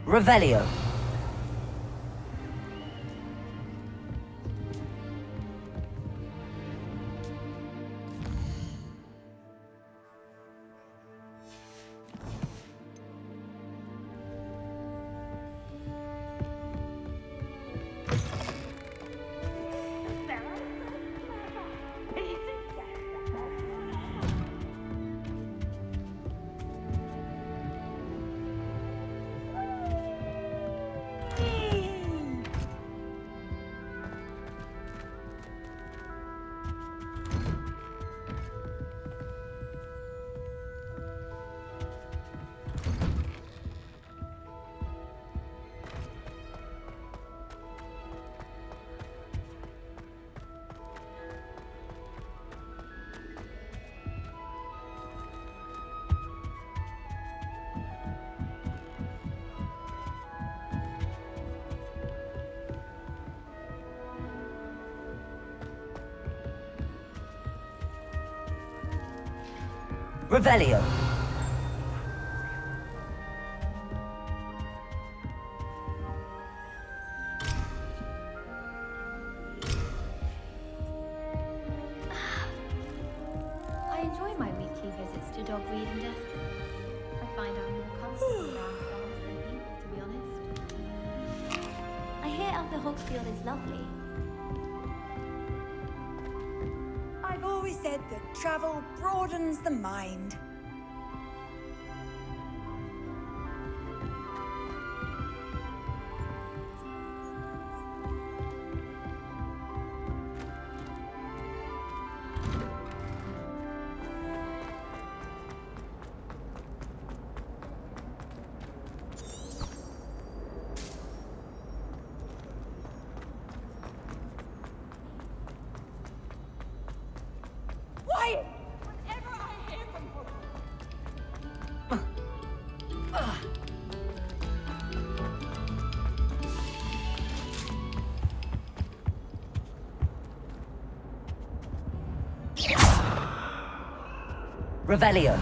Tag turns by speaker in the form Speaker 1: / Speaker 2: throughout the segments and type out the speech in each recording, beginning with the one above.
Speaker 1: Revelio. Revelio.
Speaker 2: I enjoy my weekly visits to Dog Weed and Death. I find I'm more comfortable around dogs than people, to be honest. I hear Upper Hogsfield is lovely.
Speaker 3: I've always said that travel broadens the mind. Why? Whenever I hear from
Speaker 1: Revelio.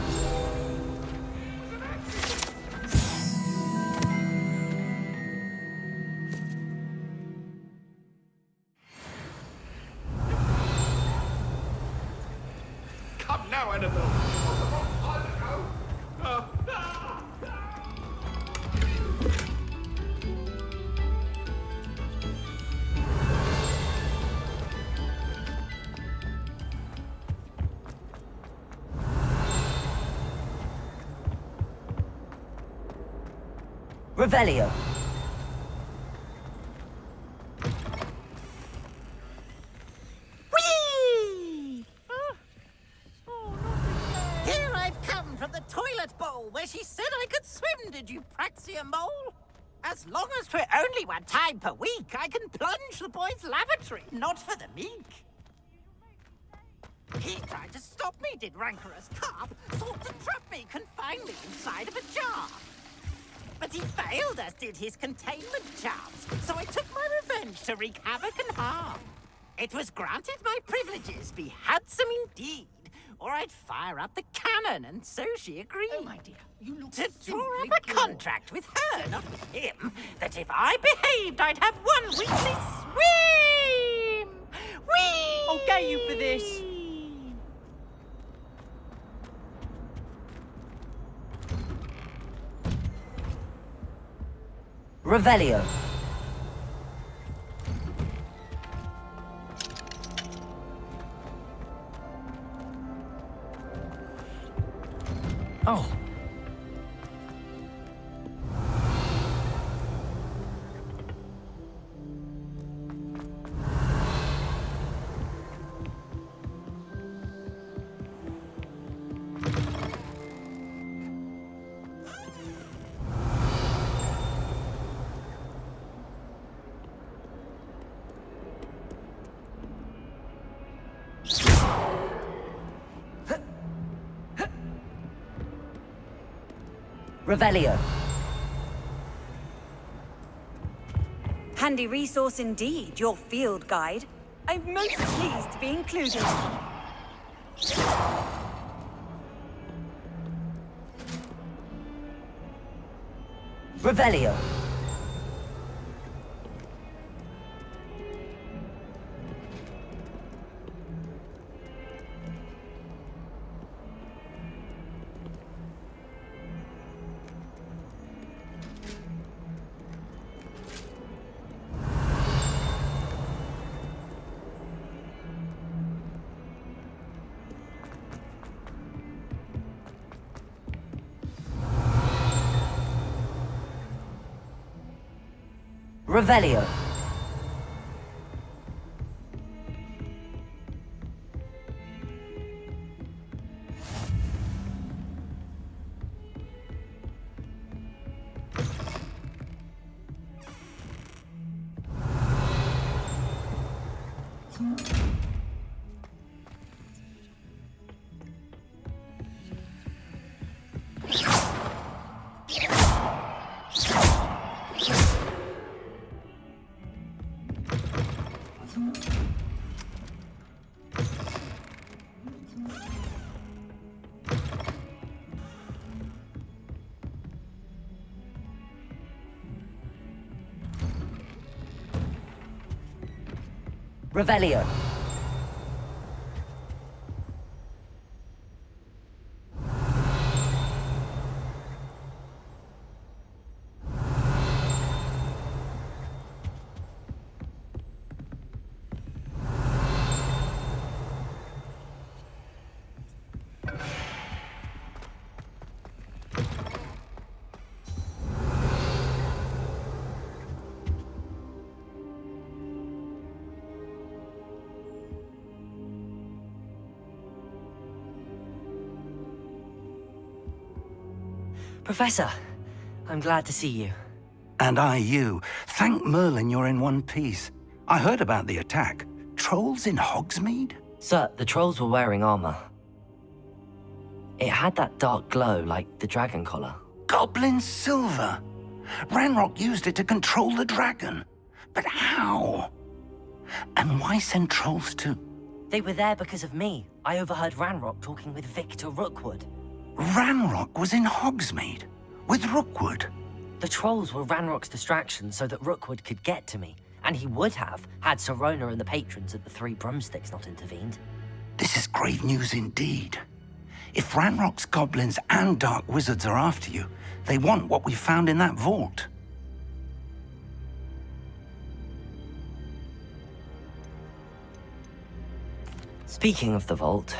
Speaker 4: Come now, Annabelle.
Speaker 1: Revelio.
Speaker 5: Here I've come from the toilet bowl where she said I could swim, did you praxia mole? As long as 'twere only one time per week, I can plunge the boy's lavatory, not for the meek. He tried to stop me, did rancorous carp, sought to trap me, confine me inside of a jar. But he failed, as did his containment charms, so I took my revenge to wreak havoc and harm. It was granted my privileges be handsome indeed, or I'd fire up the cannon, and so she agreed.
Speaker 3: Oh, my dear, you look
Speaker 5: to draw
Speaker 3: simply
Speaker 5: up a
Speaker 3: pure.
Speaker 5: contract with her, not with him, that if I behaved, I'd have one weekly swim! Whee!
Speaker 6: I'll get you for this.
Speaker 1: Revelio. Oh. Revelio.
Speaker 3: Handy resource indeed, your field guide. I'm most pleased to be included.
Speaker 1: Revelio. Revelio. Revelio.
Speaker 6: Professor, I'm glad to see you.
Speaker 7: And I you. Thank Merlin you're in one piece. I heard about the attack. Trolls in Hogsmeade?
Speaker 6: Sir, the trolls were wearing armor. It had that dark glow like the dragon collar.
Speaker 7: Goblin silver! Ranrock used it to control the dragon. But how? And why send trolls to...
Speaker 6: They were there because of me. I overheard Ranrock talking with Victor Rookwood.
Speaker 7: Ranrock was in Hogsmeade? With Rookwood?
Speaker 6: The trolls were Ranrock's distraction so that Rookwood could get to me. And he would have, had Sirona and the patrons at the Three Broomsticks not intervened.
Speaker 7: This is grave news indeed. If Ranrock's goblins and dark wizards are after you, they want what we found in that vault.
Speaker 6: Speaking of the vault,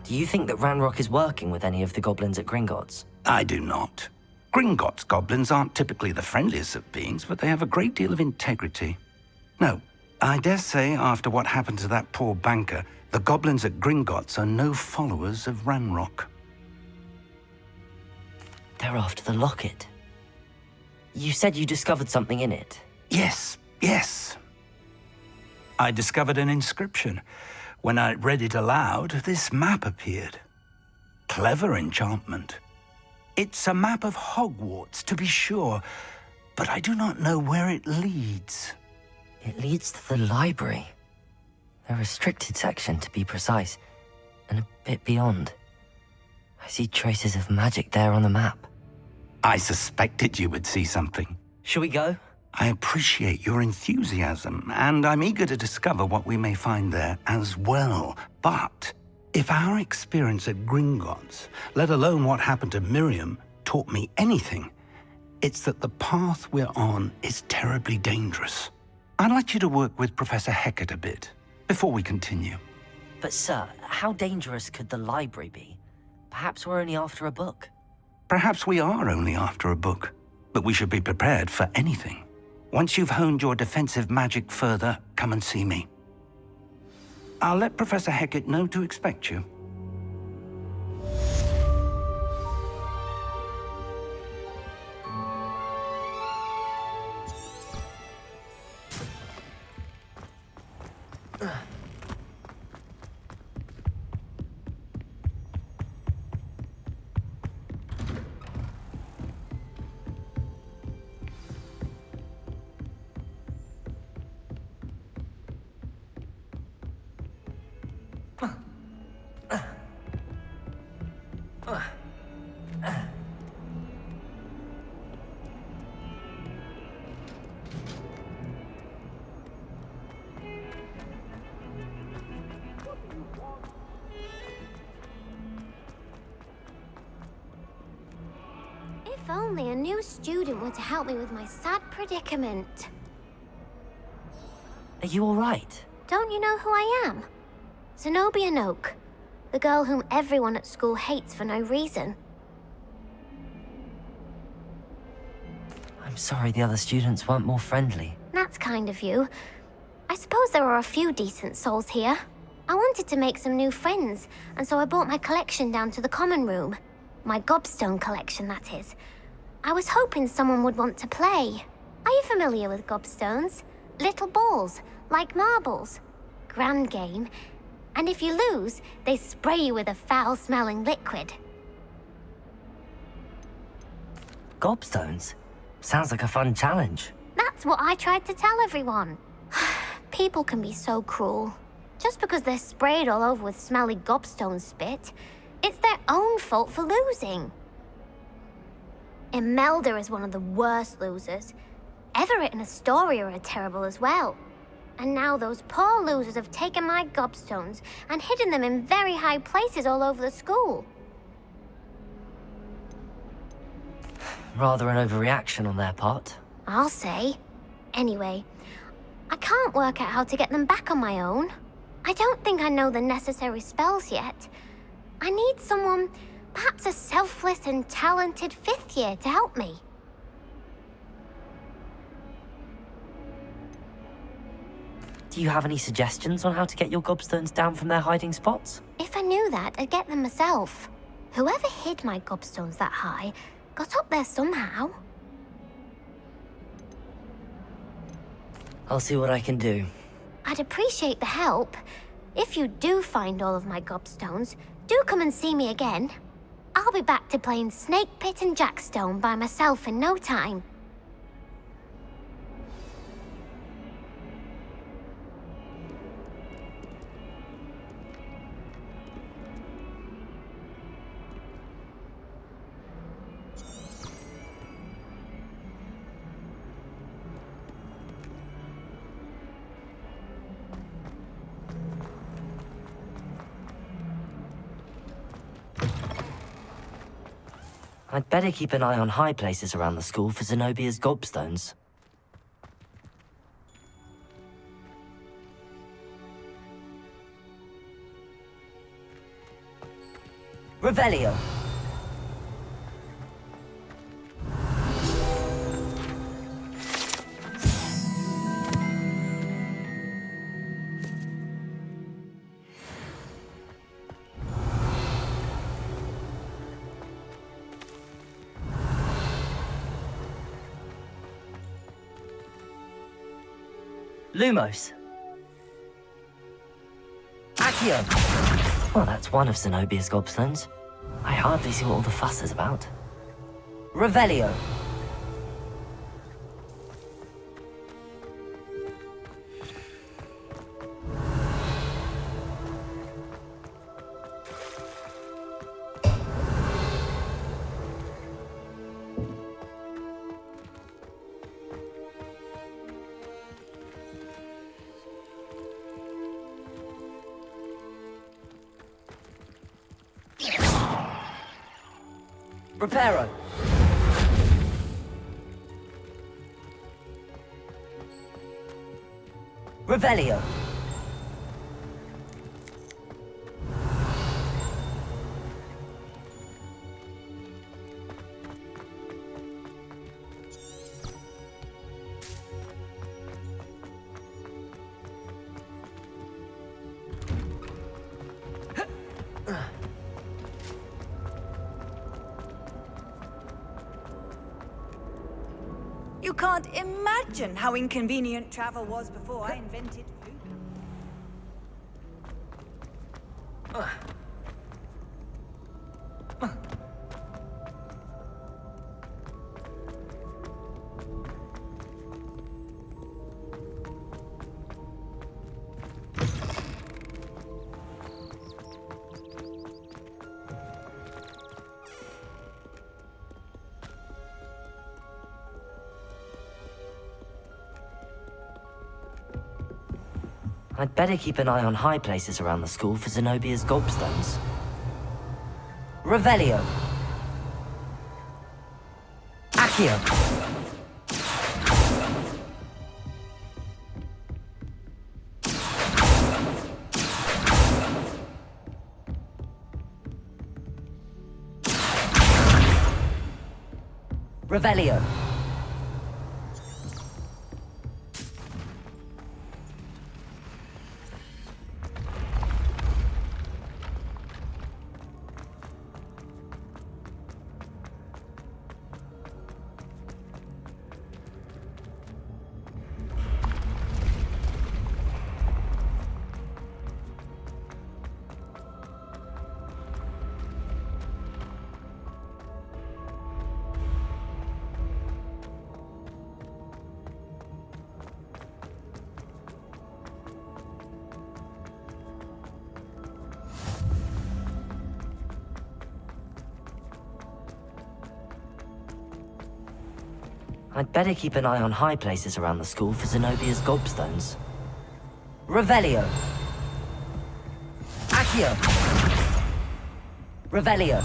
Speaker 6: do you think that Ranrock is working with any of the goblins at Gringotts?
Speaker 7: I do not. Gringotts goblins aren't typically the friendliest of beings, but they have a great deal of integrity. No, I dare say after what happened to that poor banker, the goblins at Gringotts are no followers of Ranrock.
Speaker 6: They're after the locket. You said you discovered something in it.
Speaker 7: Yes. I discovered an inscription. When I read it aloud, this map appeared. Clever enchantment. It's a map of Hogwarts, to be sure, but I do not know where it leads.
Speaker 6: It leads to the library. The restricted section, to be precise, and a bit beyond. I see traces of magic there on the map.
Speaker 7: I suspected you would see something.
Speaker 6: Shall we go?
Speaker 7: I appreciate your enthusiasm, and I'm eager to discover what we may find there as well. But if our experience at Gringotts, let alone what happened to Miriam, taught me anything, it's that the path we're on is terribly dangerous. I'd like you to work with Professor Hecat a bit, before we continue.
Speaker 6: But sir, how dangerous could the library be? Perhaps we're only after a book.
Speaker 7: Perhaps we are only after a book, but we should be prepared for anything. Once you've honed your defensive magic further, come and see me. I'll let Professor Hecat know to expect you.
Speaker 8: If only a new student were to help me with my sad predicament.
Speaker 6: Are you all right?
Speaker 8: Don't you know who I am? Zenobia Noak, the girl whom everyone at school hates for no reason.
Speaker 6: I'm sorry the other students weren't more friendly.
Speaker 8: That's kind of you. I suppose there are a few decent souls here. I wanted to make some new friends, and so I brought my collection down to the common room. My gobstone collection, that is. I was hoping someone would want to play. Are you familiar with gobstones? Little balls, like marbles. Grand game. And if you lose, they spray you with a foul-smelling liquid.
Speaker 6: Gobstones? Sounds like a fun challenge.
Speaker 8: That's what I tried to tell everyone. People can be so cruel. Just because they're sprayed all over with smelly gobstone spit, it's their own fault for losing. Imelda is one of the worst losers. Everett and Astoria are terrible as well. And now those poor losers have taken my gobstones and hidden them in very high places all over the school.
Speaker 6: Rather an overreaction on their part.
Speaker 8: I'll say. Anyway, I can't work out how to get them back on my own. I don't think I know the necessary spells yet. I need someone, perhaps a selfless and talented 5th year to help me.
Speaker 6: Do you have any suggestions on how to get your gobstones down from their hiding spots?
Speaker 8: If I knew that, I'd get them myself. Whoever hid my gobstones that high got up there somehow.
Speaker 6: I'll see what I can do.
Speaker 8: I'd appreciate the help. If you do find all of my gobstones, do come and see me again. I'll be back to playing Snake Pit and Jackstone by myself in no time.
Speaker 6: I'd better keep an eye on high places around the school for Zenobia's gobstones.
Speaker 1: Revelio.
Speaker 6: Lumos.
Speaker 1: Accio.
Speaker 6: Well, that's one of Zenobia's gobstones. I hardly see what all the fuss is about.
Speaker 1: Revelio. Reparo. Revelio.
Speaker 3: You can't imagine how inconvenient travel was before I invented food.
Speaker 6: I'd better keep an eye on high places around the school for Zenobia's gobstones.
Speaker 1: Revelio. Accio. Revelio.
Speaker 6: I'd better keep an eye on high places around the school for Zenobia's gobstones.
Speaker 1: Revelio. Accio. Revelio.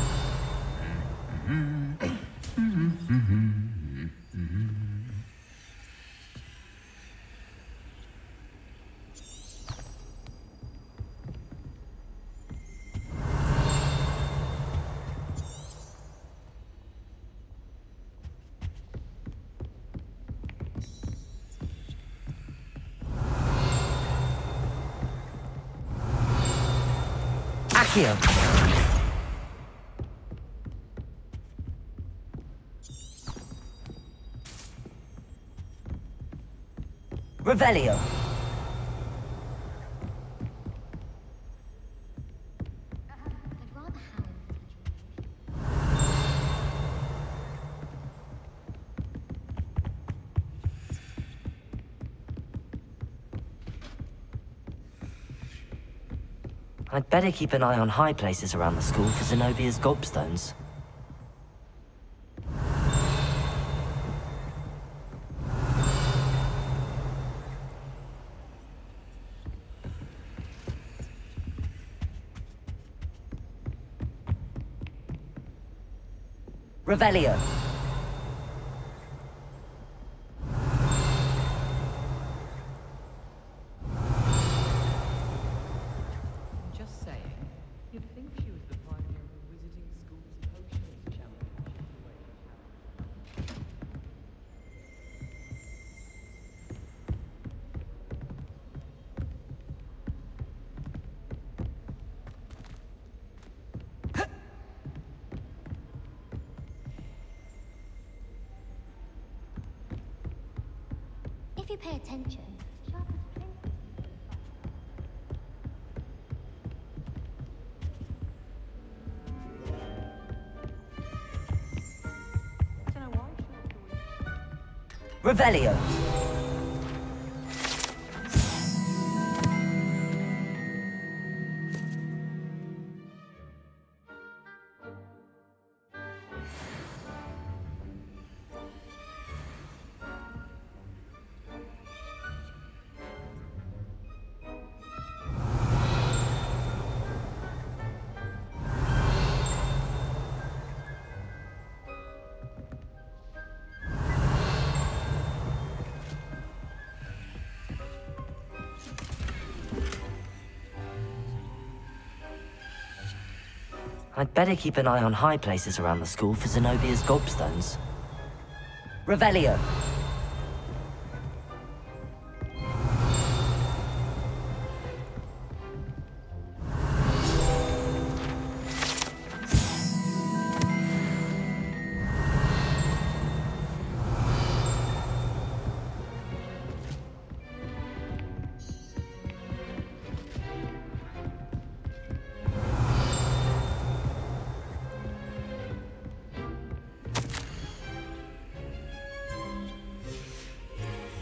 Speaker 1: Accio. Revelio.
Speaker 8: I'd rather have him.
Speaker 6: I'd better keep an eye on high places around the school for Zenobia's gobstones.
Speaker 1: Revelio.
Speaker 9: Just saying, you'd think she was the pioneer of the Wizarding School's Potions Challenge.
Speaker 8: If you pay attention, sharp as pencil.
Speaker 9: Don't know why she was always
Speaker 1: Revelio.
Speaker 6: I'd better keep an eye on high places around the school for Zenobia's gobstones.
Speaker 1: Revelio.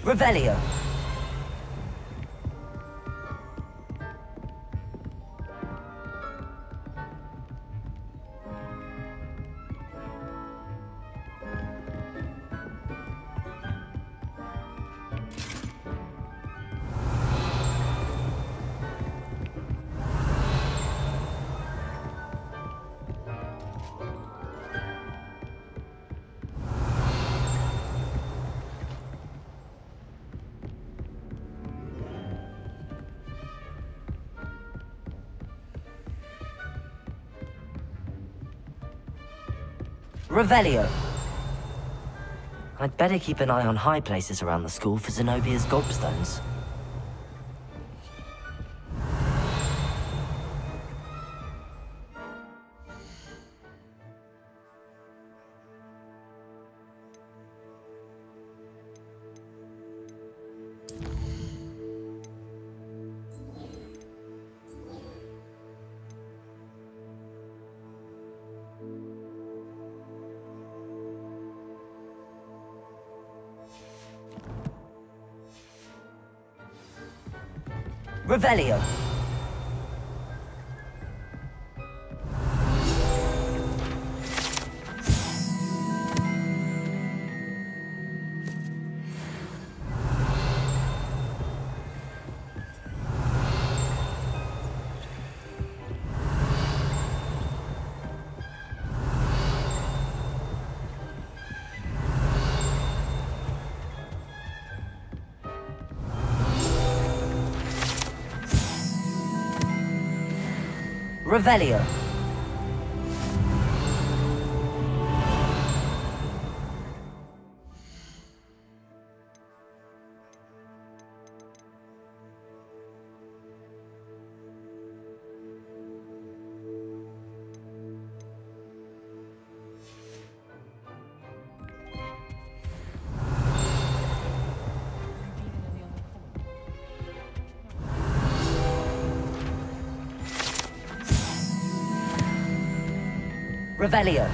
Speaker 1: Revelio. Revelio.
Speaker 6: I'd better keep an eye on high places around the school for Zenobia's gobstones.
Speaker 1: Revelio. Revelio. Revelio.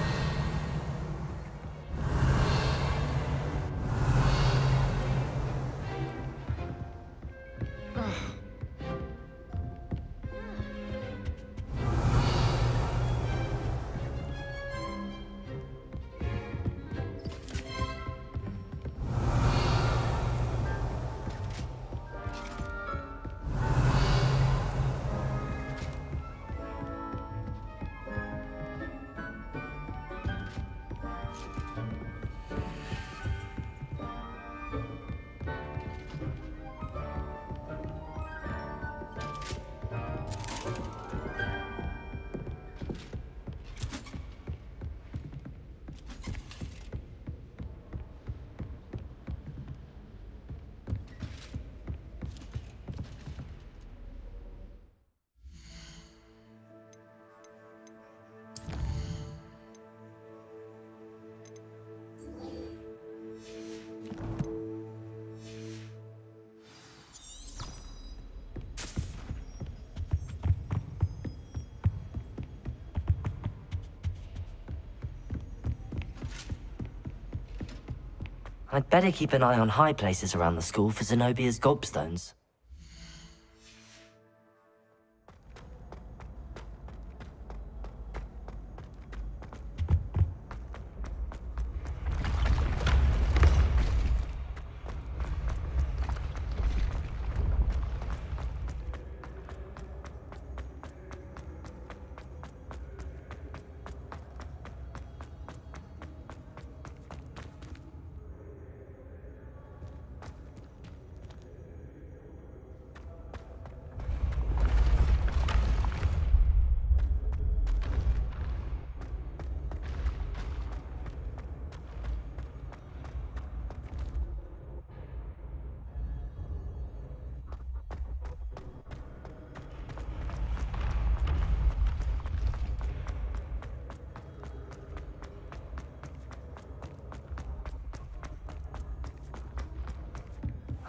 Speaker 6: I'd better keep an eye on high places around the school for Zenobia's gobstones.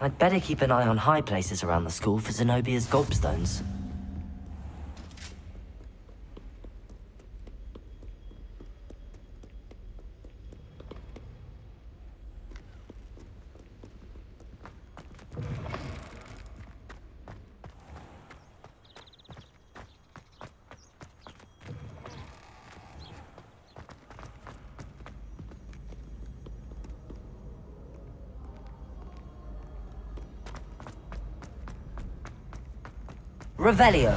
Speaker 6: I'd better keep an eye on high places around the school for Zenobia's gobstones.
Speaker 1: Revelio.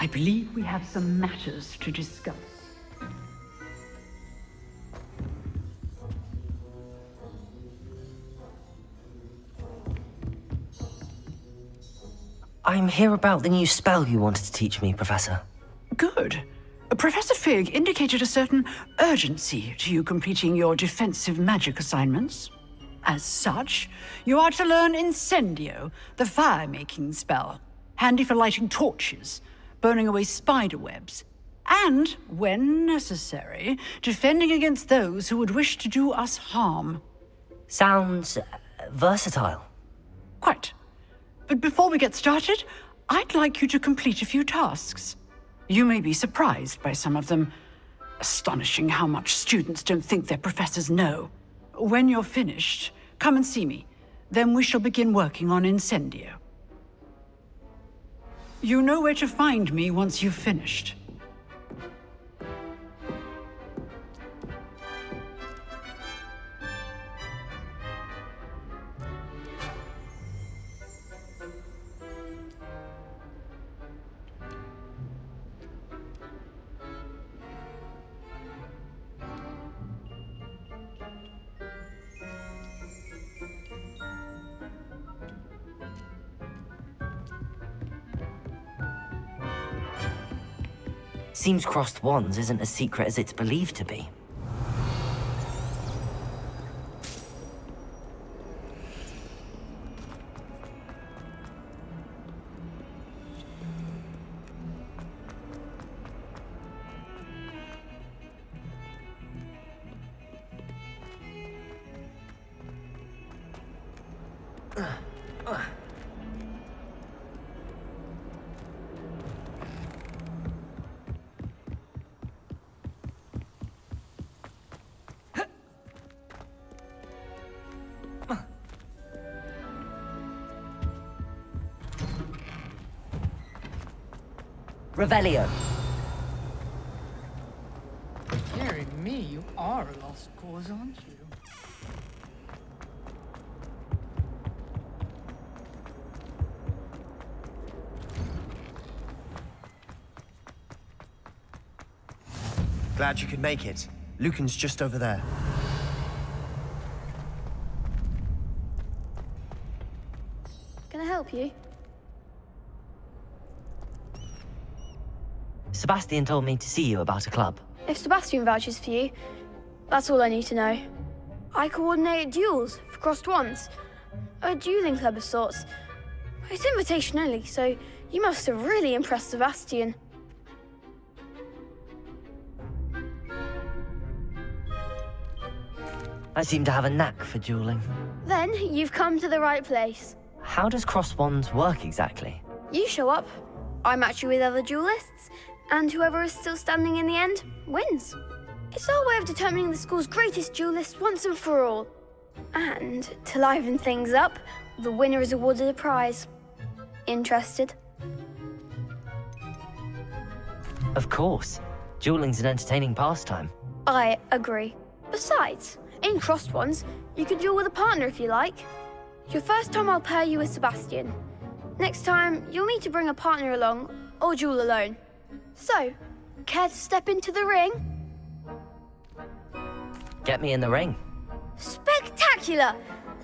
Speaker 10: I believe we have some matters to discuss.
Speaker 6: I'm here about the new spell you wanted to teach me, Professor.
Speaker 10: Good. Professor Fig indicated a certain urgency to you completing your defensive magic assignments. As such, you are to learn Incendio, the fire-making spell, handy for lighting torches, burning away spider webs, and, when necessary, defending against those who would wish to do us harm.
Speaker 6: Sounds versatile.
Speaker 10: Quite. But before we get started, I'd like you to complete a few tasks. You may be surprised by some of them. Astonishing how much students don't think their professors know. When you're finished, come and see me. Then we shall begin working on Incendio. You know where to find me once you've finished.
Speaker 6: Seems crossed wands isn't as secret as it's believed to be.
Speaker 1: Revelio.
Speaker 9: Dearie me, you are a lost cause, aren't you?
Speaker 11: Glad you could make it. Lucan's just over there.
Speaker 2: Can I help you?
Speaker 6: Sebastian told me to see you about a club.
Speaker 2: If Sebastian vouches for you, that's all I need to know. I coordinate duels for crossed wands. A dueling club of sorts. It's invitation only, so you must have really impressed Sebastian.
Speaker 6: I seem to have a knack for dueling.
Speaker 2: Then you've come to the right place.
Speaker 6: How does crossed wands work exactly?
Speaker 2: You show up, I match you with other duelists, and whoever is still standing in the end wins. It's our way of determining the school's greatest duelist once and for all. And to liven things up, the winner is awarded a prize. Interested?
Speaker 6: Of course. Dueling's an entertaining pastime.
Speaker 2: I agree. Besides, in crossed ones, you can duel with a partner if you like. Your first time I'll pair you with Sebastian. Next time, you'll need to bring a partner along, or duel alone. So, care to step into the ring?
Speaker 6: Get me in the ring.
Speaker 2: Spectacular!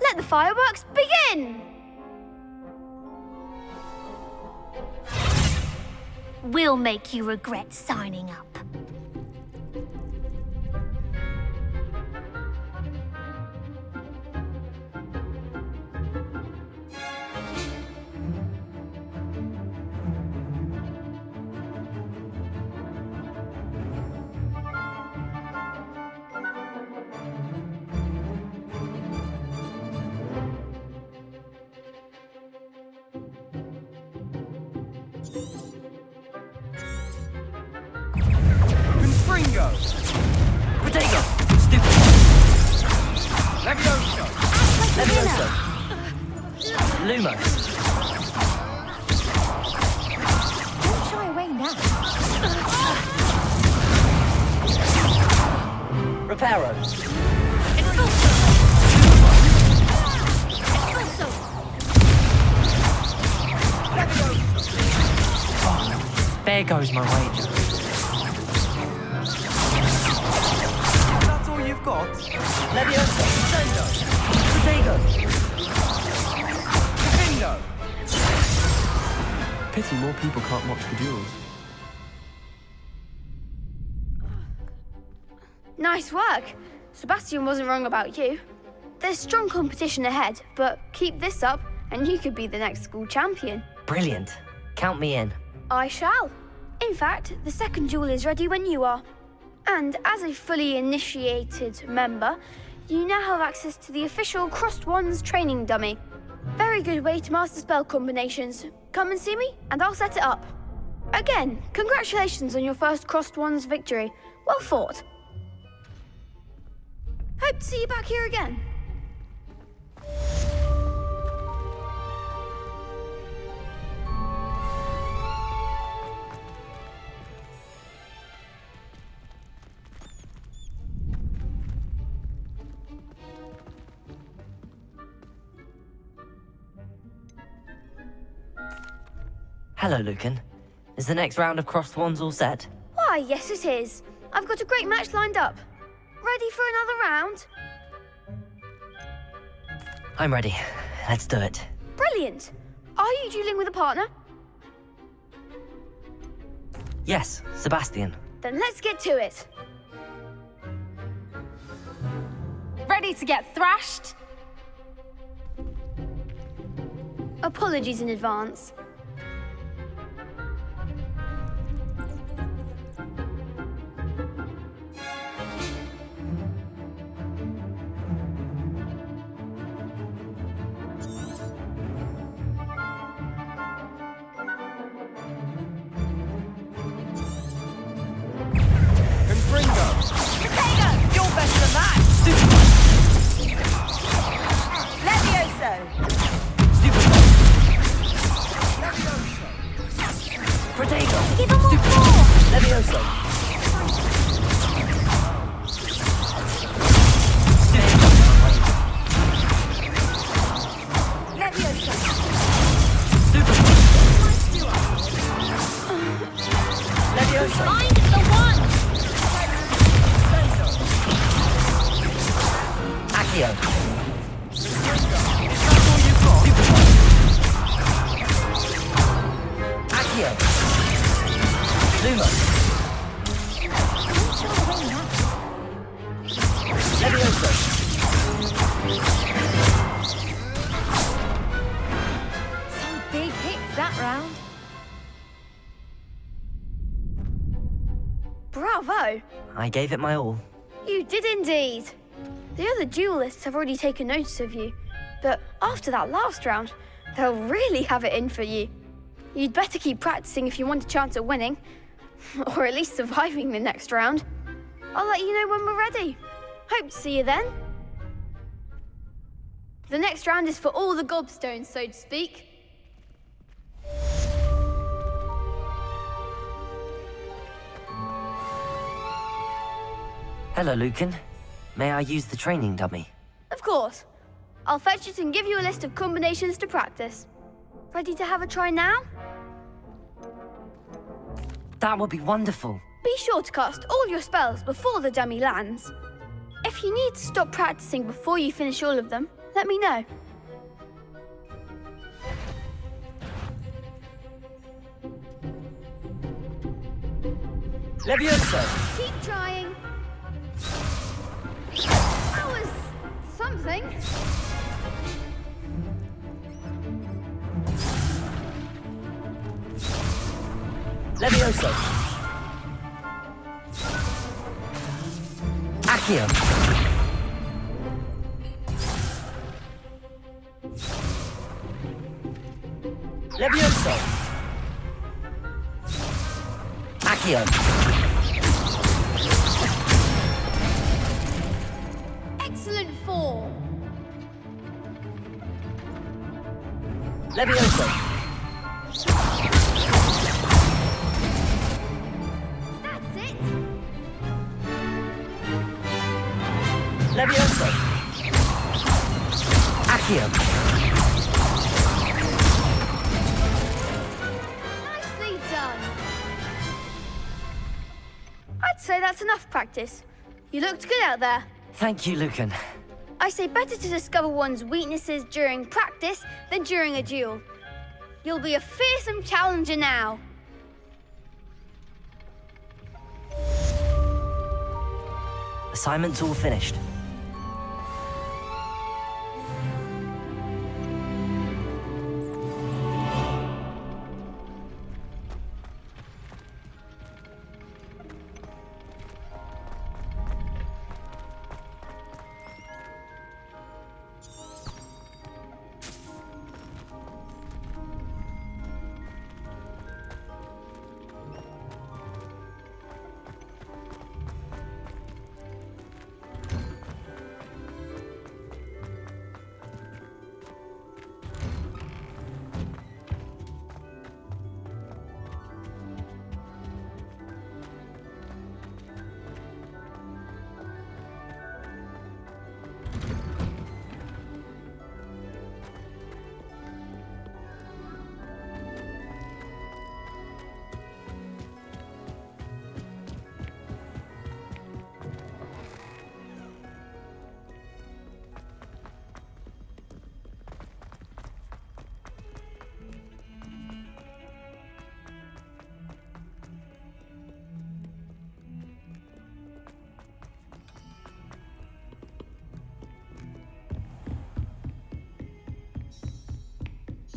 Speaker 2: Let the fireworks begin!
Speaker 8: We'll make you regret signing up.
Speaker 11: Confringo!
Speaker 6: Protego! Stupid!
Speaker 11: Levioso!
Speaker 6: Levioso! Lumos!
Speaker 2: Don't shy away now.
Speaker 1: Reparo.
Speaker 6: There goes my wager.
Speaker 11: That's all you've got?
Speaker 1: Levioso.
Speaker 11: Sendo!
Speaker 1: Protego.
Speaker 11: Confringo!
Speaker 9: pity more people can't watch the duels.
Speaker 12: Nice work. Sebastian wasn't wrong about you. There's strong competition ahead, but keep this up and you could be the next school champion.
Speaker 6: Brilliant. Count me in.
Speaker 12: I shall. In fact, the second duel is ready when you are. And as a fully initiated member, you now have access to the official Crossed Wands training dummy. Very good way to master spell combinations. Come and see me, and I'll set it up. Again, congratulations on your first Crossed Wands victory. Well fought. Hope to see you back here again.
Speaker 6: Hello, Lucan. Is the next round of Crossed Wands all set?
Speaker 12: Why, yes it is. I've got a great match lined up. Ready for another round?
Speaker 6: I'm ready. Let's do it.
Speaker 12: Brilliant. Are you dueling with a partner?
Speaker 6: Yes, Sebastian.
Speaker 12: Then let's get to it. Ready to get thrashed? Apologies in advance.
Speaker 3: You're better than that! Levioso!
Speaker 1: Protego!
Speaker 12: Give him more!
Speaker 1: Levioso!
Speaker 3: Levioso!
Speaker 1: Levioso!
Speaker 12: Find the one!
Speaker 6: Accio. Accio. Luma.
Speaker 1: Levioso!
Speaker 12: Some big hits that round. Bravo!
Speaker 6: I gave it my all.
Speaker 12: You did indeed. The other duelists have already taken notice of you, but after that last round, they'll really have it in for you. You'd better keep practicing if you want a chance at winning, or at least surviving the next round. I'll let you know when we're ready. Hope to see you then. The next round is for all the gobstones, so to speak.
Speaker 6: Hello, Lucan. May I use the training dummy?
Speaker 12: Of course. I'll fetch it and give you a list of combinations to practice. Ready to have a try now?
Speaker 6: That would be wonderful.
Speaker 12: Be sure to cast all your spells before the dummy lands. If you need to stop practicing before you finish all of them, let me know.
Speaker 1: Levioso!
Speaker 12: Keep trying. That was something.
Speaker 1: Levioso!
Speaker 6: Accio.
Speaker 1: Levioso!
Speaker 6: Accio.
Speaker 12: Excellent form.
Speaker 1: Levioso!
Speaker 12: That's it.
Speaker 1: Levioso!
Speaker 6: Accio.
Speaker 12: Nicely done. I'd say that's enough practice. You looked good out there.
Speaker 6: Thank you, Lucan.
Speaker 12: I say better to discover one's weaknesses during practice than during a duel. You'll be a fearsome challenger now.
Speaker 6: Assignment's all finished.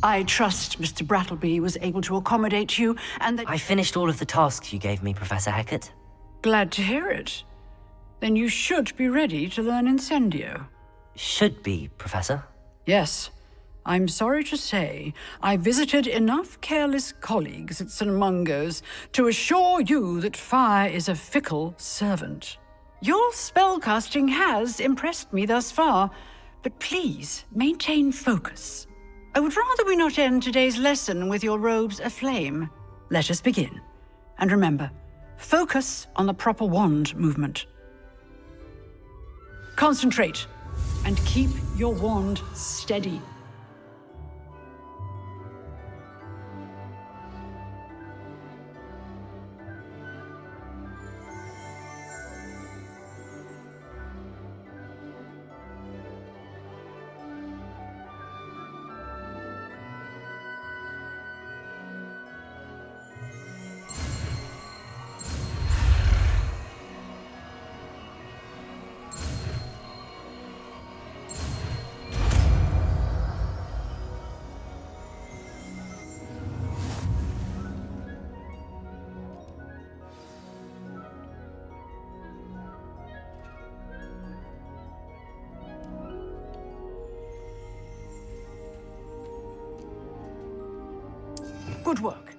Speaker 10: I trust Mr. Brattleby was able to accommodate you, and that—
Speaker 6: I finished all of the tasks you gave me, Professor Hecat.
Speaker 10: Glad to hear it. Then you should be ready to learn Incendio.
Speaker 6: Should be, Professor.
Speaker 10: Yes. I'm sorry to say, I visited enough careless colleagues at St. Mungo's to assure you that fire is a fickle servant. Your spellcasting has impressed me thus far, but please maintain focus. I would rather we not end today's lesson with your robes aflame. Let us begin. And remember, focus on the proper wand movement. Concentrate, and keep your wand steady. Good work.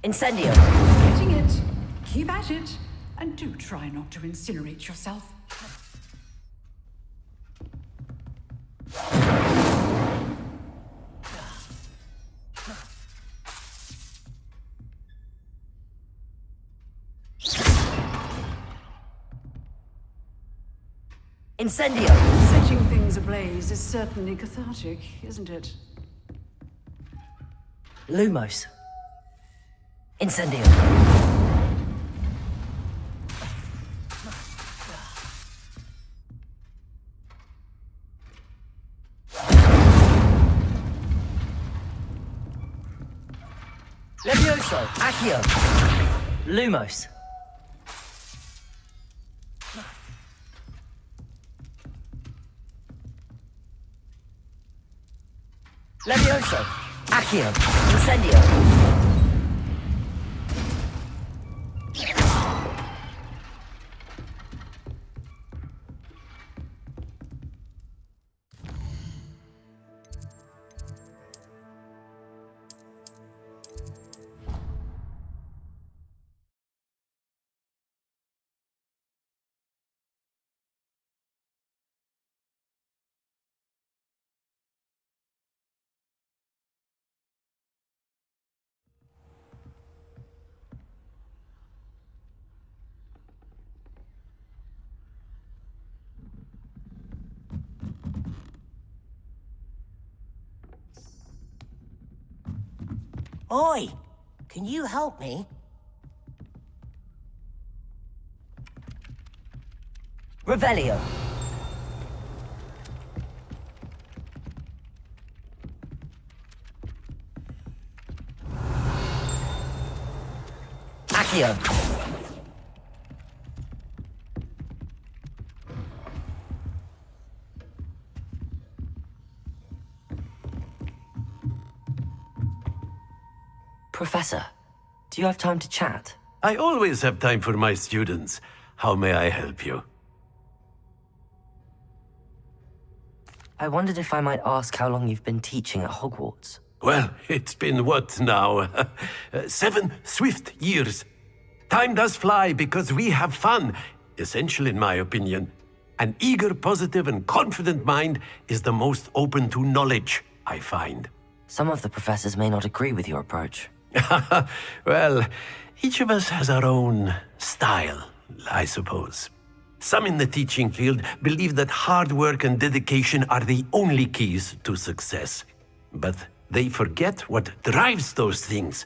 Speaker 6: Incendio!
Speaker 10: Getting it. Keep at it. And do try not to incinerate yourself.
Speaker 6: Incendio!
Speaker 10: Setting things ablaze is certainly cathartic, isn't it?
Speaker 6: Lumos. Incendio.
Speaker 1: Levioso!
Speaker 6: Accio. Lumos.
Speaker 1: Levioso!
Speaker 6: Accio. Incendio.
Speaker 1: Oi! Can you help me? Revelio. Accio.
Speaker 6: Professor, do you have time to chat?
Speaker 13: I always have time for my students. How may I help you?
Speaker 6: I wondered if I might ask how long you've been teaching at Hogwarts.
Speaker 13: Well, it's been what now? 7 swift years. Time does fly because we have fun. Essential in my opinion. An eager, positive, and confident mind is the most open to knowledge, I find.
Speaker 6: Some of the professors may not agree with your approach.
Speaker 13: Well, each of us has our own style, I suppose. Some in the teaching field believe that hard work and dedication are the only keys to success. But they forget what drives those things.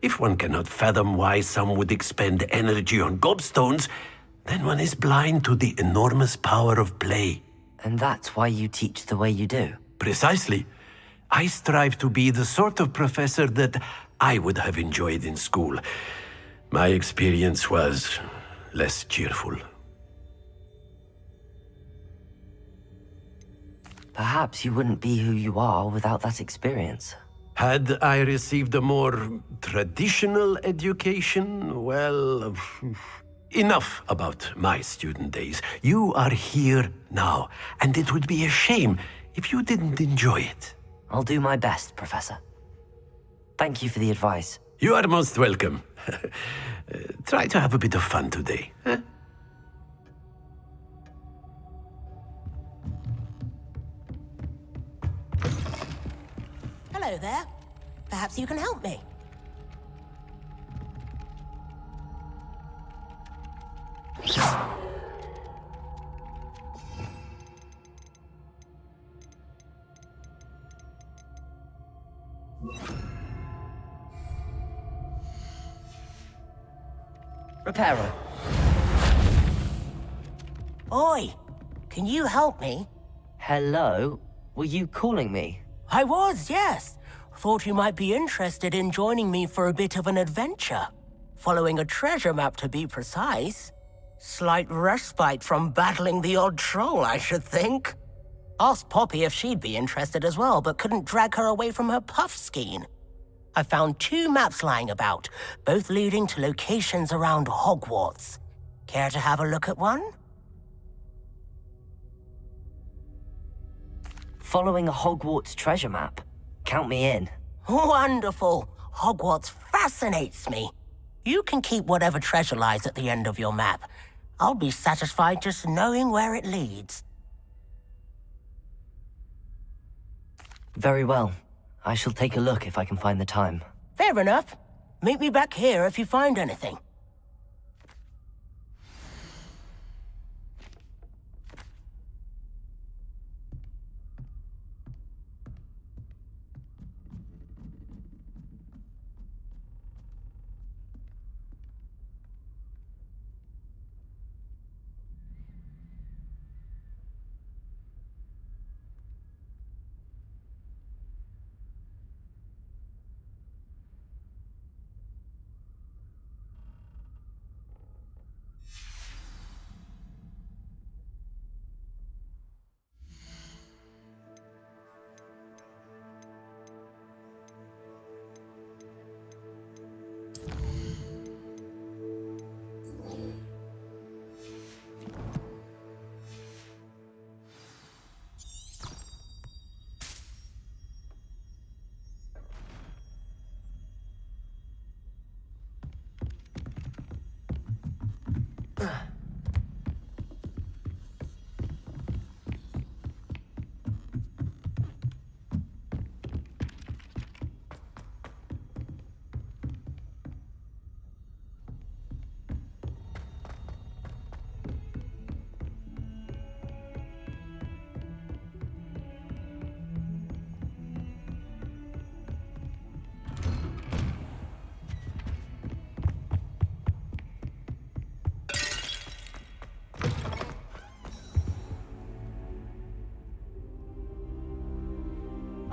Speaker 13: If one cannot fathom why some would expend energy on gobstones, then one is blind to the enormous power of play.
Speaker 6: And that's why you teach the way you do?
Speaker 13: Precisely. I strive to be the sort of professor that I would have enjoyed in school. My experience was less cheerful.
Speaker 6: Perhaps you wouldn't be who you are without that experience.
Speaker 13: Had I received a more traditional education, well, enough about my student days. You are here now, and it would be a shame if you didn't enjoy it.
Speaker 6: I'll do my best, Professor. Thank you for the advice.
Speaker 13: You are most welcome. Try to have a bit of fun today. Huh?
Speaker 1: Hello there. Perhaps you can help me. Reparo. Oi! Can you help me?
Speaker 6: Hello? Were you calling me?
Speaker 1: I was, yes. Thought you might be interested in joining me for a bit of an adventure. Following a treasure map, to be precise. Slight respite from battling the odd troll, I should think. Asked Poppy if she'd be interested as well, but couldn't drag her away from her puff skein. I found 2 maps lying about, both leading to locations around Hogwarts. Care to have a look at one?
Speaker 6: Following a Hogwarts treasure map? Count me in.
Speaker 1: Wonderful! Hogwarts fascinates me. You can keep whatever treasure lies at the end of your map. I'll be satisfied just knowing where it leads.
Speaker 6: Very well. I shall take a look if I can find the time.
Speaker 1: Fair enough. Meet me back here if you find anything.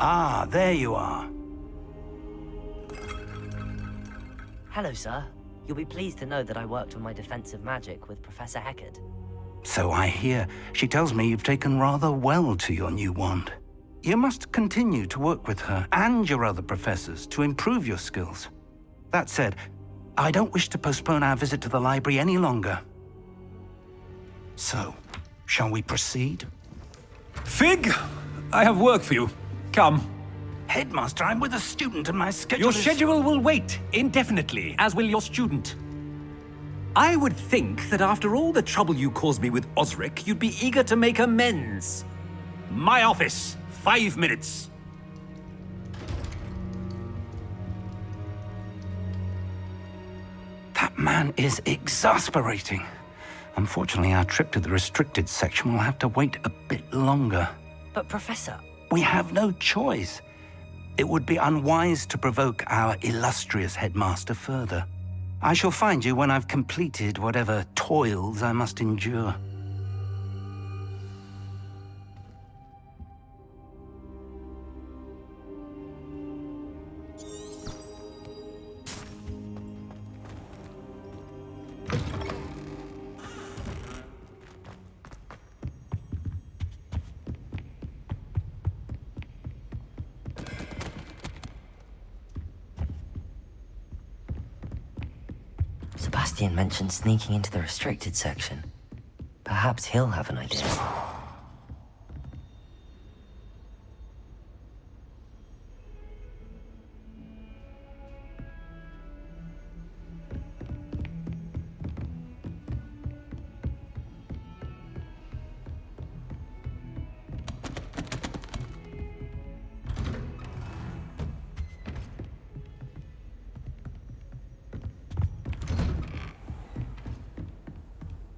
Speaker 7: Ah, there you are.
Speaker 6: Hello, sir. You'll be pleased to know that I worked on my defensive magic with Professor Heckard.
Speaker 7: So I hear. She tells me you've taken rather well to your new wand. You must continue to work with her and your other professors to improve your skills. That said, I don't wish to postpone our visit to the library any longer. So, shall we proceed?
Speaker 14: Fig, I have work for you. Come.
Speaker 7: Headmaster, I'm with a student and my schedule
Speaker 14: Your
Speaker 7: is...
Speaker 14: schedule will wait indefinitely, as will your student. I would think that after all the trouble you caused me with Osric, you'd be eager to make amends. My office, 5 minutes.
Speaker 7: That man is exasperating. Unfortunately, our trip to the restricted section will have to wait a bit longer.
Speaker 6: But Professor...
Speaker 7: We have no choice. It would be unwise to provoke our illustrious headmaster further. I shall find you when I've completed whatever toils I must endure.
Speaker 6: Sebastian mentioned sneaking into the restricted section. Perhaps he'll have an idea.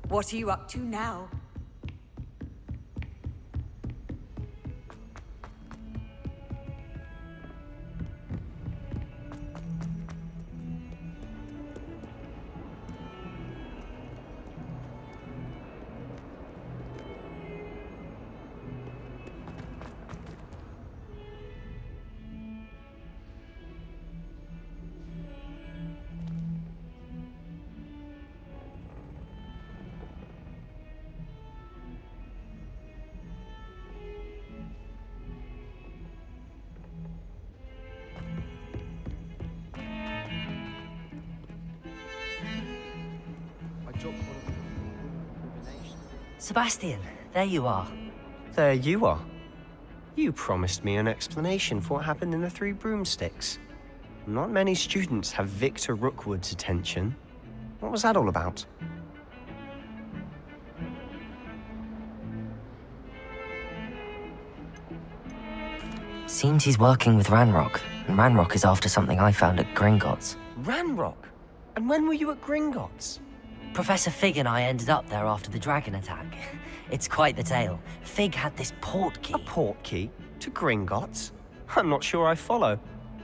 Speaker 3: What are you up to now?
Speaker 6: Sebastian, there you are.
Speaker 11: There you are. You promised me an explanation for what happened in the Three Broomsticks. Not many students have Victor Rookwood's attention. What was that all about?
Speaker 6: Seems he's working with Ranrock, and Ranrock is after something I found at Gringotts.
Speaker 11: Ranrock? And when were you at Gringotts?
Speaker 6: Professor Fig and I ended up there after the dragon attack. It's quite the tale. Fig had this port key.
Speaker 11: A port key? To Gringotts? I'm not sure I follow.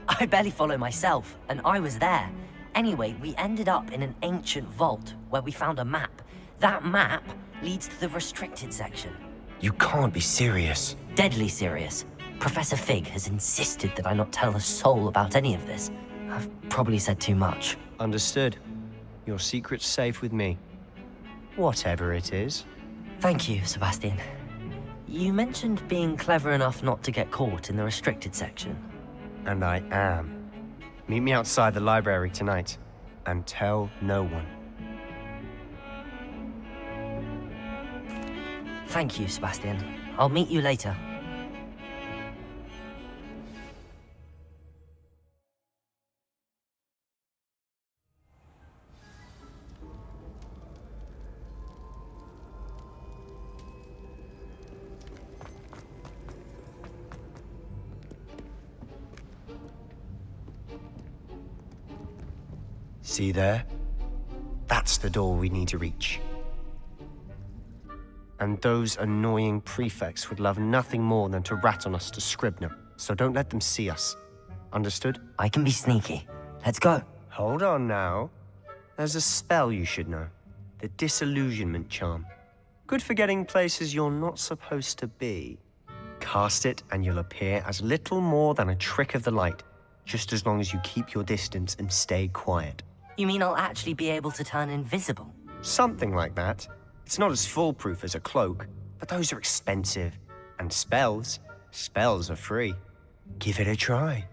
Speaker 6: I barely follow myself, and I was there. Anyway, we ended up in an ancient vault where we found a map. That map leads to the restricted section.
Speaker 11: You can't be serious.
Speaker 6: Deadly serious. Professor Fig has insisted that I not tell a soul about any of this. I've probably said too much.
Speaker 11: Understood. Your secret's safe with me. Whatever it is.
Speaker 6: Thank you, Sebastian. You mentioned being clever enough not to get caught in the restricted section.
Speaker 11: And I am. Meet me outside the library tonight, and tell no one.
Speaker 6: Thank you, Sebastian. I'll meet you later.
Speaker 11: See there? That's the door we need to reach. And those annoying prefects would love nothing more than to rat on us to Scribner, so don't let them see us. Understood?
Speaker 6: I can be sneaky. Let's go.
Speaker 11: Hold on now. There's a spell you should know. The Disillusionment Charm. Good for getting places you're not supposed to be. Cast it and you'll appear as little more than a trick of the light, just as long as you keep your distance and stay quiet.
Speaker 6: You mean I'll actually be able to turn invisible?
Speaker 11: Something like that. It's not as foolproof as a cloak, but those are expensive. And spells are free. Give it a try.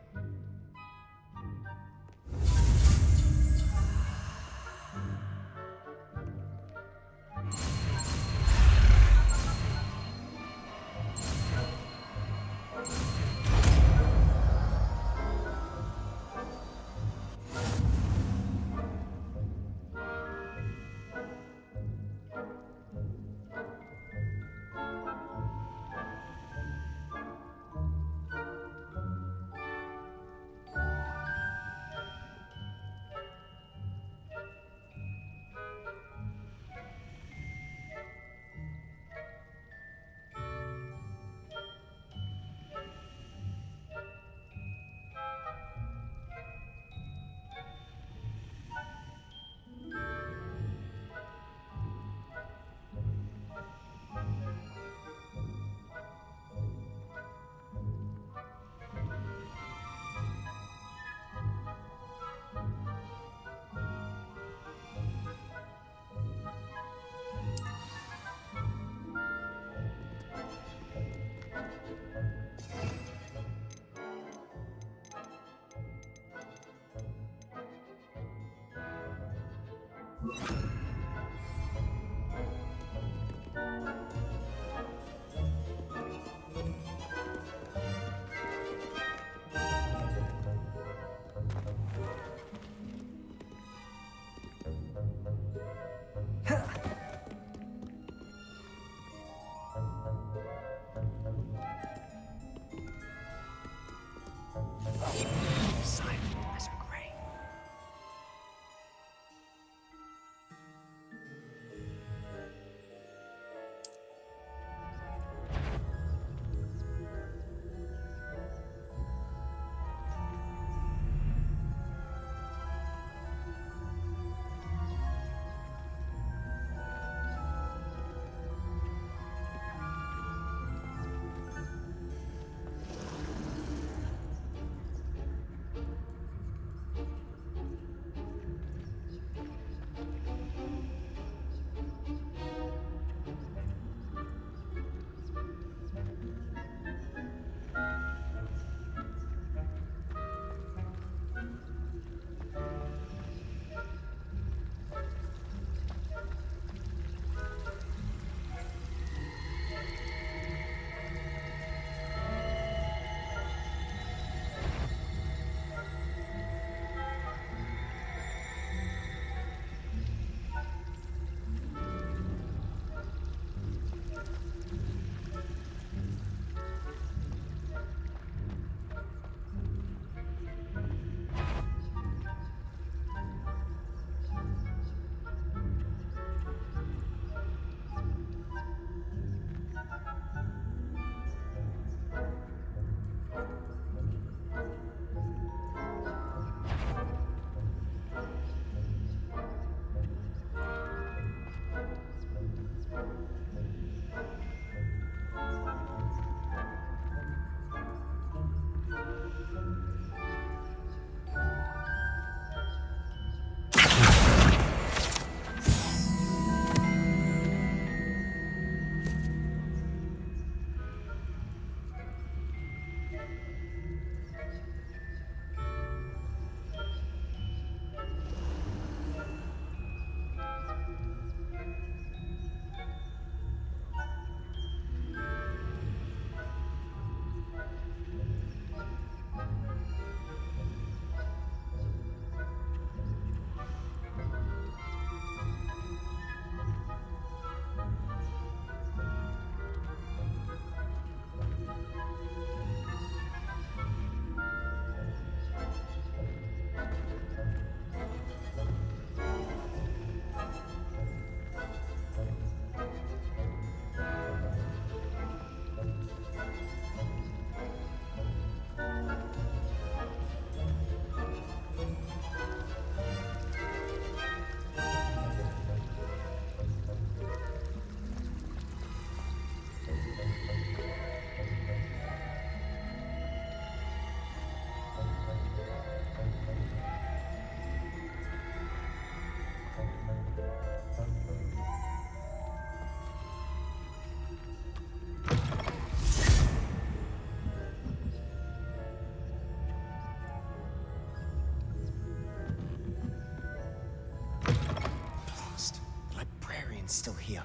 Speaker 15: librarian's still here.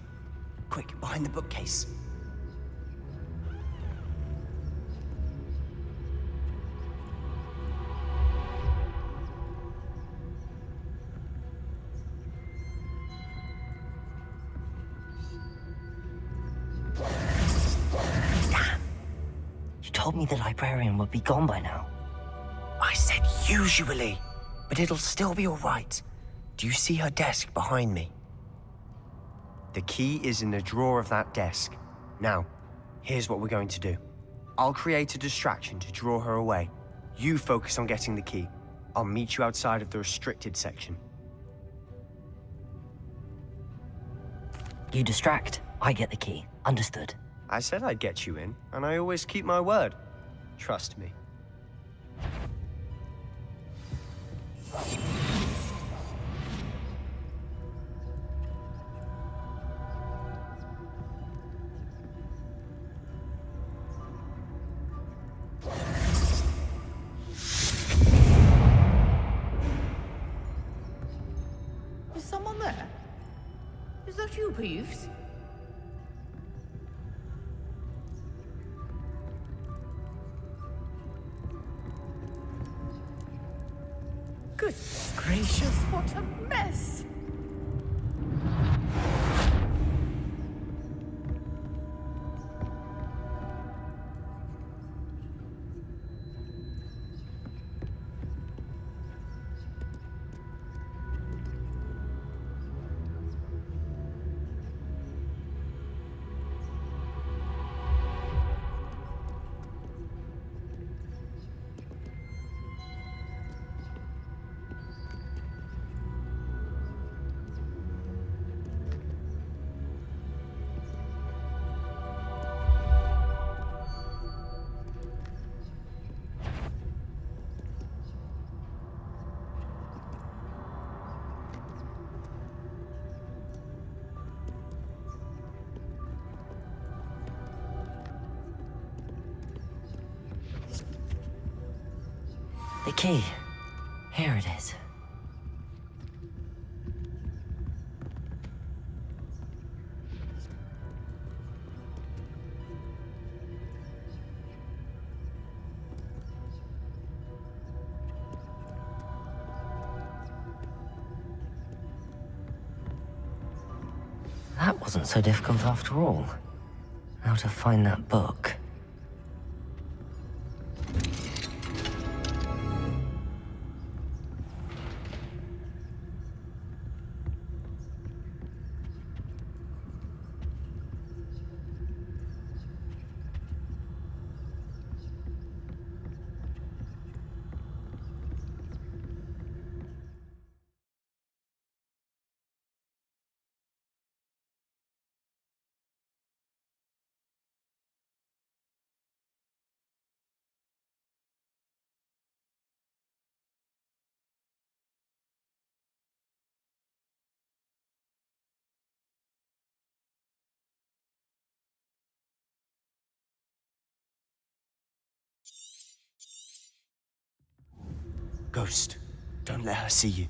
Speaker 15: Quick, behind the bookcase.
Speaker 6: You told me the librarian would be gone by now.
Speaker 15: I said usually, but it'll still be all right. Do you see her desk behind me?
Speaker 11: The key is in the drawer of that desk. Now, here's what we're going to do. I'll create a distraction to draw her away. You focus on getting the key. I'll meet you outside of the restricted section.
Speaker 6: You distract, I get the key. Understood.
Speaker 11: I said I'd get you in, and I always keep my word. Trust me.
Speaker 16: Is someone there? Is that you, Peeves? Goodness gracious, what a mess!
Speaker 6: The key. Here it is. That wasn't so difficult after all. Now to find that book.
Speaker 15: Ghost, don't let her see you.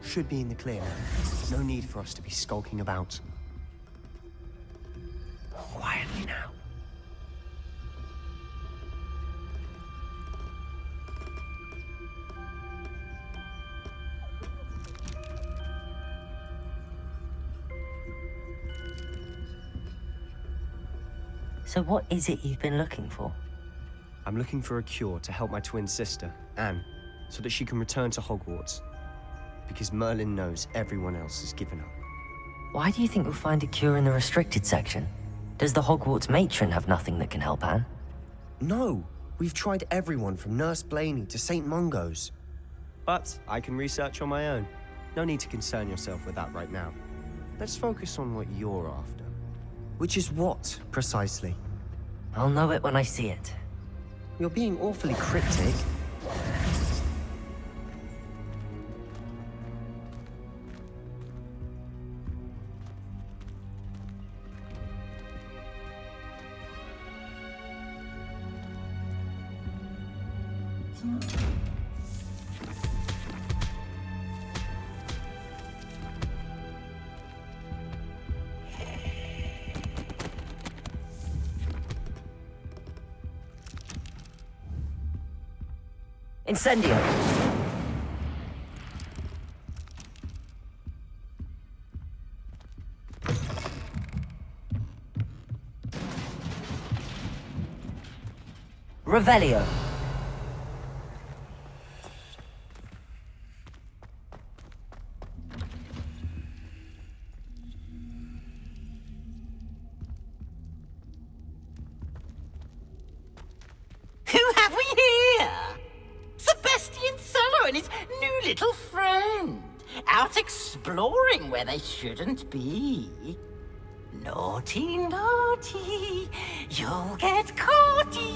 Speaker 11: should be in the clear now. No need for us to be skulking about. Quietly now.
Speaker 6: So what is it you've been looking for?
Speaker 11: I'm looking for a cure to help my twin sister, Anne, so that she can return to Hogwarts. Because Merlin knows everyone else has given up.
Speaker 6: Why do you think we'll find a cure in the restricted section? Does the Hogwarts matron have nothing that can help Anne?
Speaker 11: No! We've tried everyone from Nurse Blaney to St. Mungo's. But I can research on my own. No need to concern yourself with that right now. Let's focus on what you're after. Which is what, precisely?
Speaker 6: I'll know it when I see it.
Speaker 11: You're being awfully cryptic.
Speaker 6: Incendio! Revelio!
Speaker 5: Who have we here? Sebastian Cello and his new little friend, out exploring where they shouldn't be. Naughty, naughty, you'll get caughty.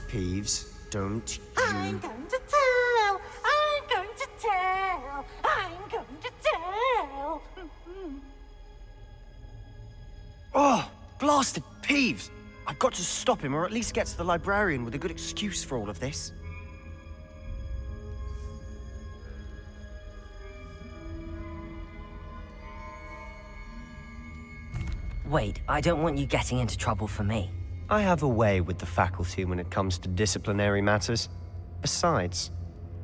Speaker 11: Peeves, don't you...
Speaker 5: I'm going to tell, I'm going to tell, I'm going to tell.
Speaker 11: Oh, blasted Peeves! I've got to stop him, or at least get to the librarian with a good excuse for all of this.
Speaker 6: Wait, I don't want you getting into trouble for me.
Speaker 11: I have a way with the faculty when it comes to disciplinary matters. Besides,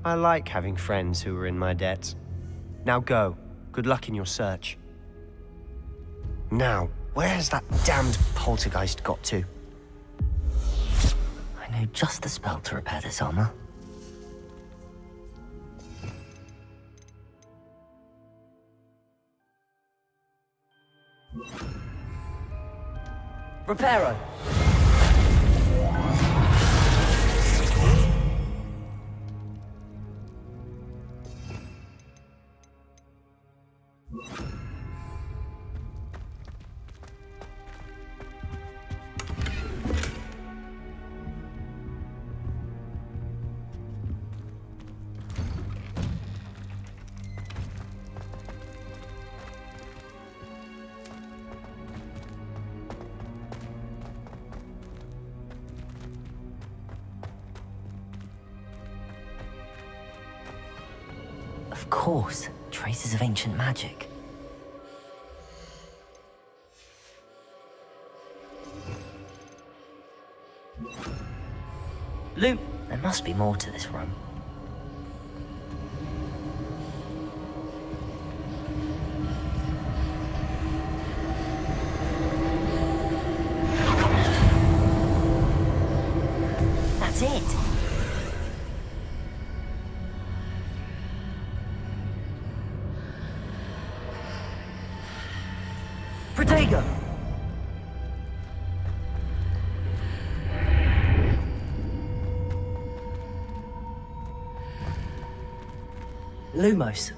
Speaker 11: I like having friends who are in my debt. Now go. Good luck in your search. Now, where's that damned poltergeist got to?
Speaker 6: I know just the spell to repair this armor. Reparo! Of course, traces of ancient magic. Loot! There must be more to this room. That's it! Protego! Lumos.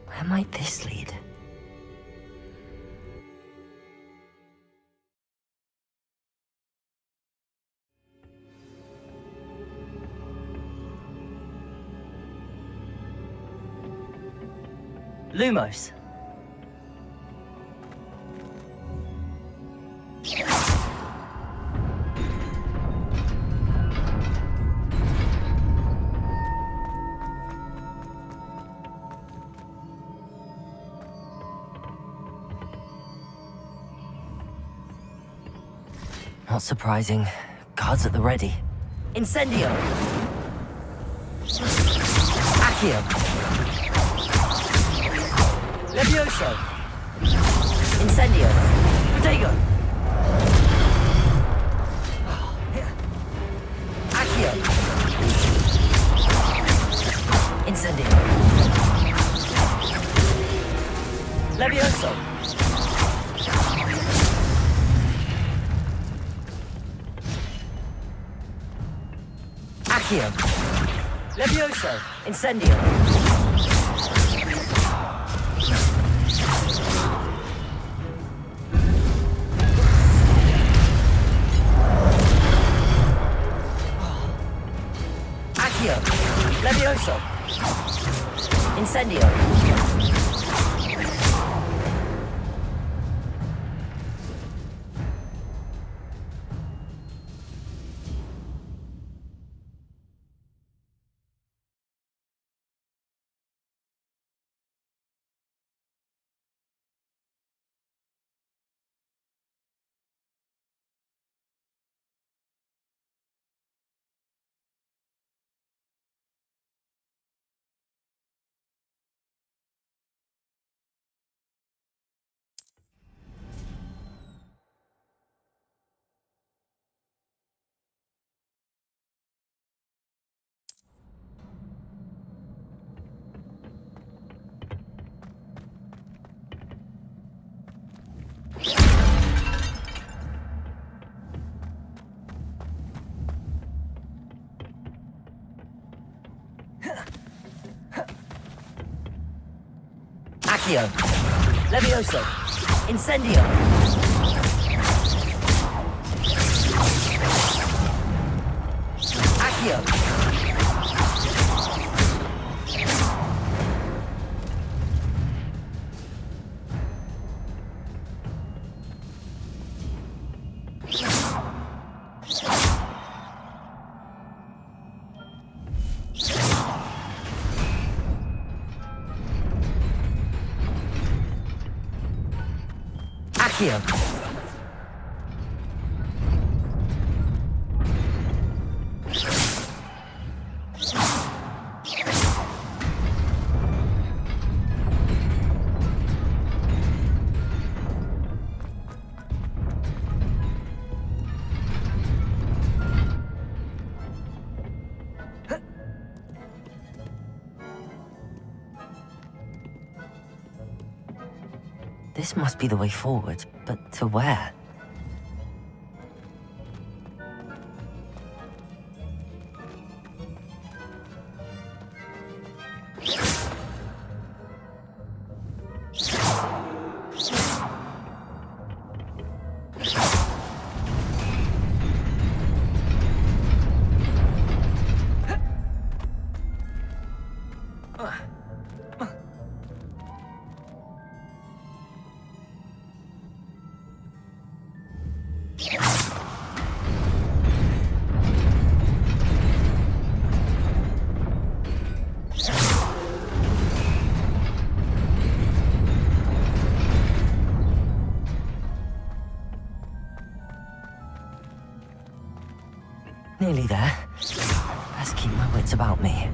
Speaker 6: Where might this lead? Lumos. Not surprising. Guards at the ready. Incendio! Accio! Levioso! Incendio! Protego! Accio! Incendio! Levioso! Accio! Levioso! Incendio! Accio! Levioso! Incendio! Accio! Levioso! Incendio! Accio! Accio! This must be the way forward, but to where? Nearly there. Best keep my wits about me.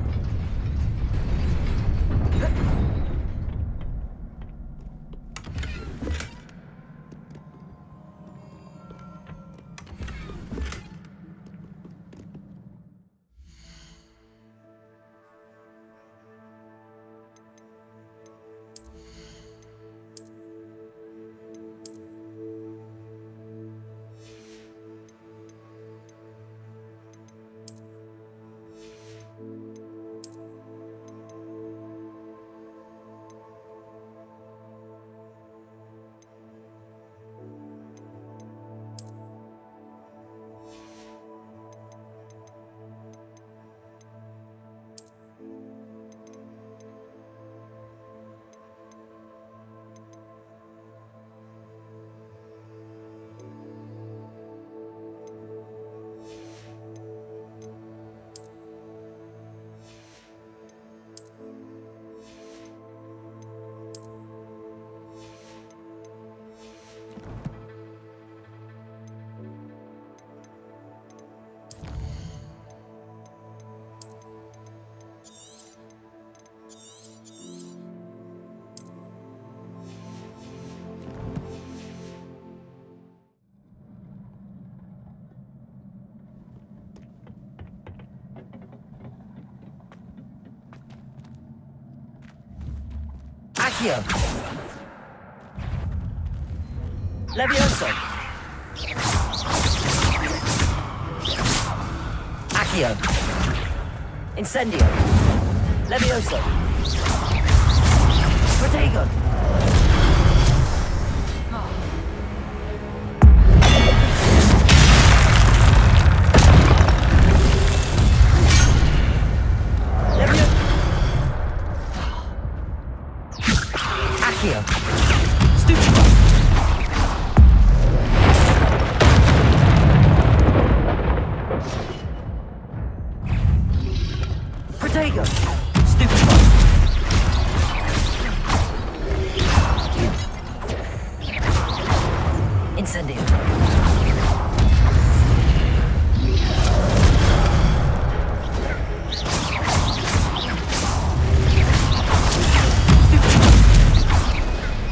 Speaker 6: Accio. Levioso. Accio. Incendio. Levioso. Protego. Accio. Stupid. Protego. Stupid. Incendio.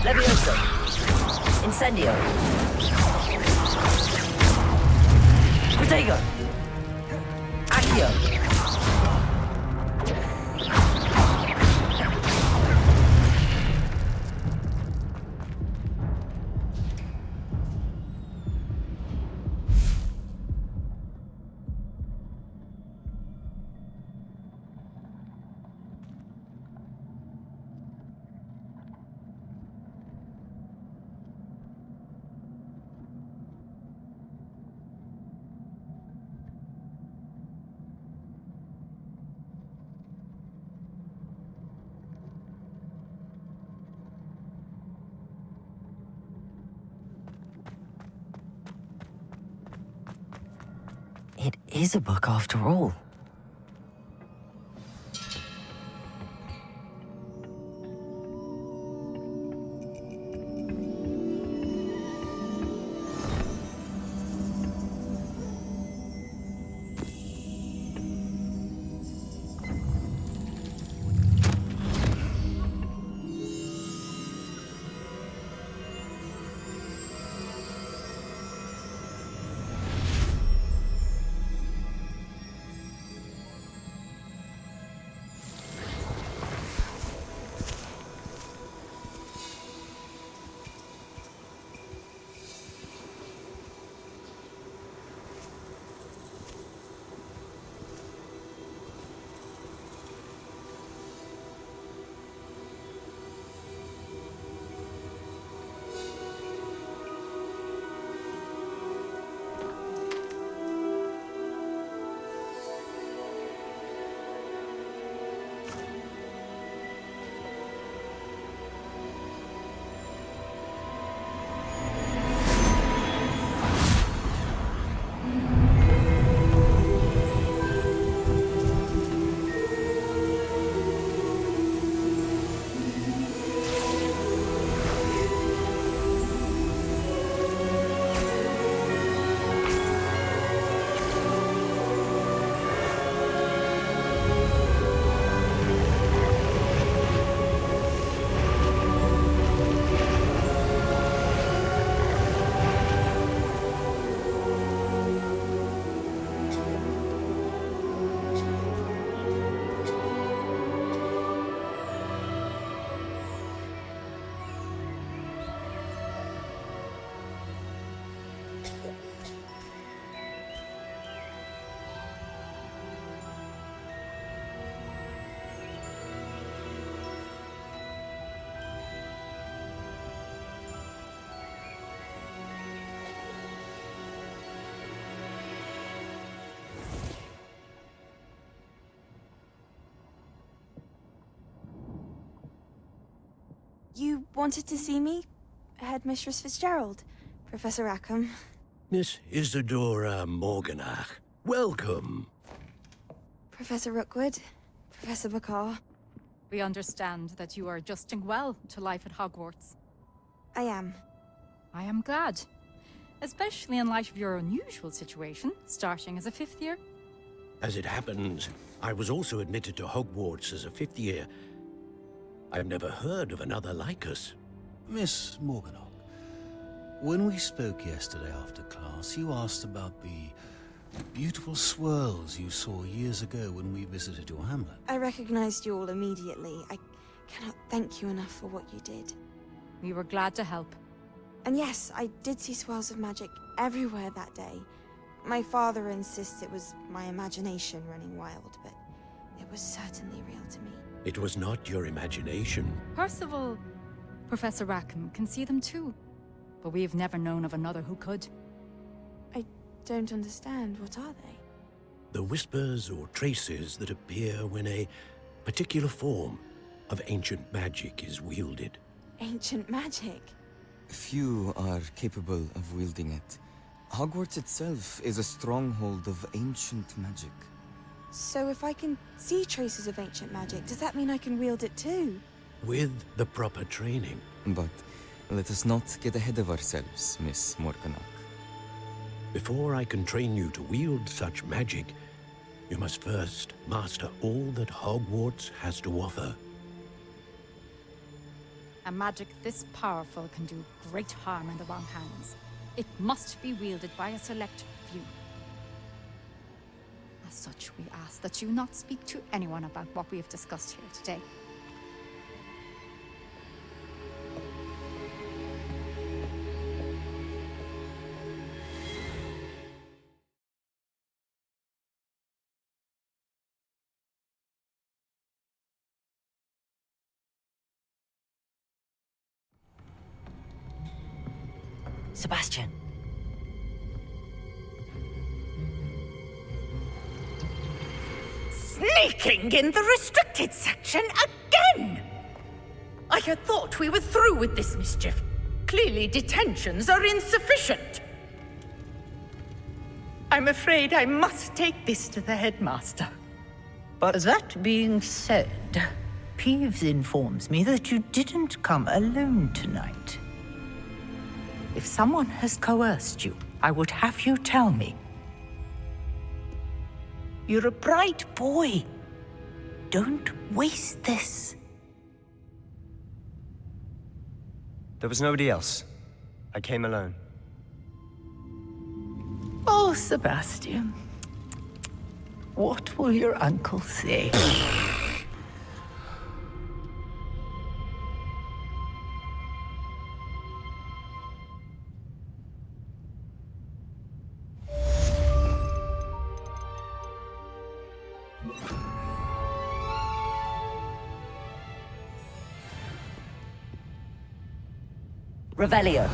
Speaker 6: Levioso. Incendio. Protego. Accio. It is a book after all.
Speaker 17: You wanted to see me? Headmistress Fitzgerald, Professor Rackham.
Speaker 13: Miss Isadora Morganach, welcome.
Speaker 17: Professor Rookwood, Professor Bakar.
Speaker 18: We understand that you are adjusting well to life at Hogwarts.
Speaker 17: I am.
Speaker 18: I am glad. Especially in light of your unusual situation, starting as a 5th year.
Speaker 13: As it happens, I was also admitted to Hogwarts as a 5th year. I've never heard of another like us.
Speaker 19: Miss Morganach, when we spoke yesterday after class, you asked about the beautiful swirls you saw years ago when we visited your hamlet.
Speaker 17: I recognized you all immediately. I cannot thank you enough for what you did.
Speaker 18: We were glad to help.
Speaker 17: And yes, I did see swirls of magic everywhere that day. My father insists it was my imagination running wild, but it was certainly real to me.
Speaker 13: It was not your imagination.
Speaker 18: Percival, Professor Rackham can see them too. But we've never known of another who could.
Speaker 17: I don't understand. What are they?
Speaker 13: The whispers or traces that appear when a particular form of ancient magic is wielded.
Speaker 17: Ancient magic?
Speaker 20: Few are capable of wielding it. Hogwarts itself is a stronghold of ancient magic.
Speaker 17: So if I can see traces of ancient magic, does that mean I can wield it too?
Speaker 13: With the proper training.
Speaker 20: But let us not get ahead of ourselves, Miss Morganach.
Speaker 13: Before I can train you to wield such magic, you must first master all that Hogwarts has to offer.
Speaker 18: A magic this powerful can do great harm in the wrong hands. It must be wielded by a select few. As such, we ask that you not speak to anyone about what we have discussed here today.
Speaker 6: Sebastian.
Speaker 21: Sneaking in the restricted section again! I had thought we were through with this mischief. Clearly detentions are insufficient. I'm afraid I must take this to the headmaster.
Speaker 16: But that being said, Peeves informs me that you didn't come alone tonight. If someone has coerced you, I would have you tell me. You're a bright boy. Don't waste this.
Speaker 11: There was nobody else. I came alone.
Speaker 16: Oh, Sebastian. What will your uncle say?
Speaker 6: Revelio.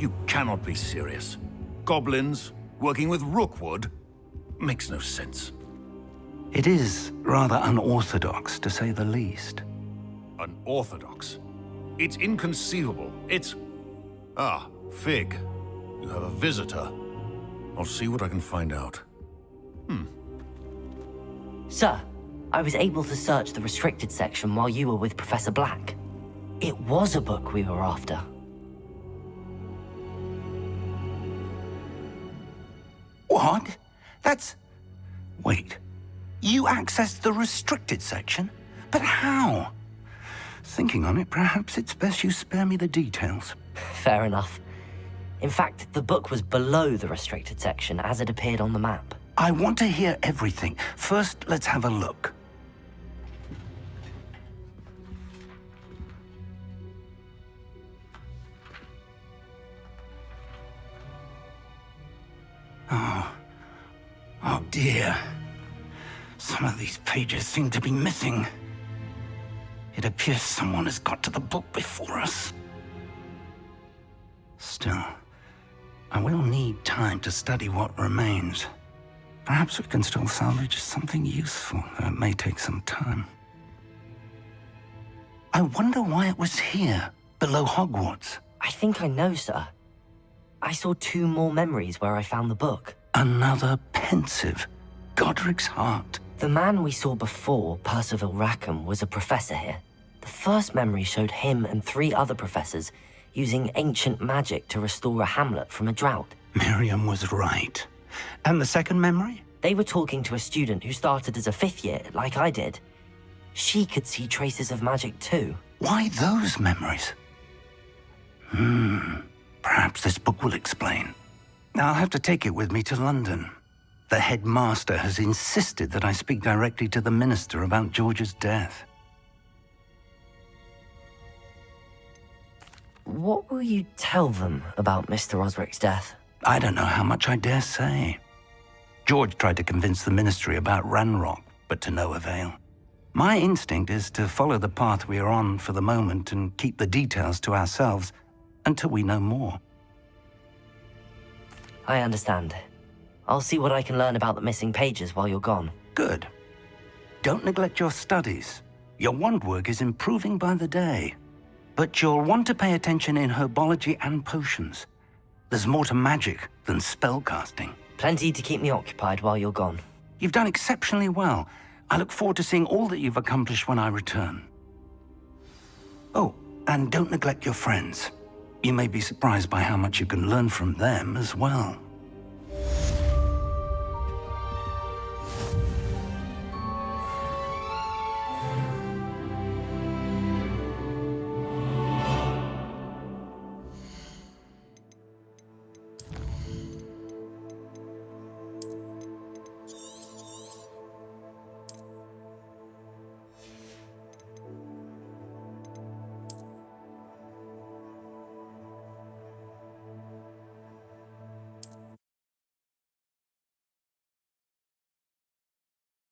Speaker 4: You cannot be serious. Goblins working with Rookwood? Makes no sense.
Speaker 7: It is rather unorthodox, to say the least.
Speaker 4: Unorthodox? It's inconceivable. It's... Ah, Fig. You have a visitor. I'll see what I can find out.
Speaker 6: Sir, I was able to search the restricted section while you were with Professor Black. It was a book we were after.
Speaker 7: What? That's... Wait. You accessed the restricted section? But how? Thinking on it, perhaps it's best you spare me the details.
Speaker 6: Fair enough. In fact, the book was below the restricted section as it appeared on the map.
Speaker 7: I want to hear everything. First, let's have a look. Oh dear. Some of these pages seem to be missing. It appears someone has got to the book before us. Still, I will need time to study what remains. Perhaps we can still salvage something useful, though it may take some time. I wonder why it was here, below Hogwarts.
Speaker 6: I think I know, sir. I saw 2 more memories where I found the book.
Speaker 7: Another pensive. Godric's heart.
Speaker 6: The man we saw before, Percival Rackham, was a professor here. The first memory showed him and 3 other professors using ancient magic to restore a hamlet from a drought.
Speaker 7: Miriam was right. And the second memory?
Speaker 6: They were talking to a student who started as a 5th year, like I did. She could see traces of magic too.
Speaker 7: Why those memories? Perhaps this book will explain. I'll have to take it with me to London. The headmaster has insisted that I speak directly to the minister about George's death.
Speaker 6: What will you tell them about Mr. Osric's death?
Speaker 7: I don't know how much I dare say. George tried to convince the ministry about Ranrock, but to no avail. My instinct is to follow the path we are on for the moment and keep the details to ourselves until we know more.
Speaker 6: I understand. I'll see what I can learn about the missing pages while you're gone.
Speaker 7: Good. Don't neglect your studies. Your wand work is improving by the day. But you'll want to pay attention in herbology and potions. There's more to magic than spellcasting.
Speaker 6: Plenty to keep me occupied while you're gone.
Speaker 7: You've done exceptionally well. I look forward to seeing all that you've accomplished when I return. Oh, and don't neglect your friends. You may be surprised by how much you can learn from them as well.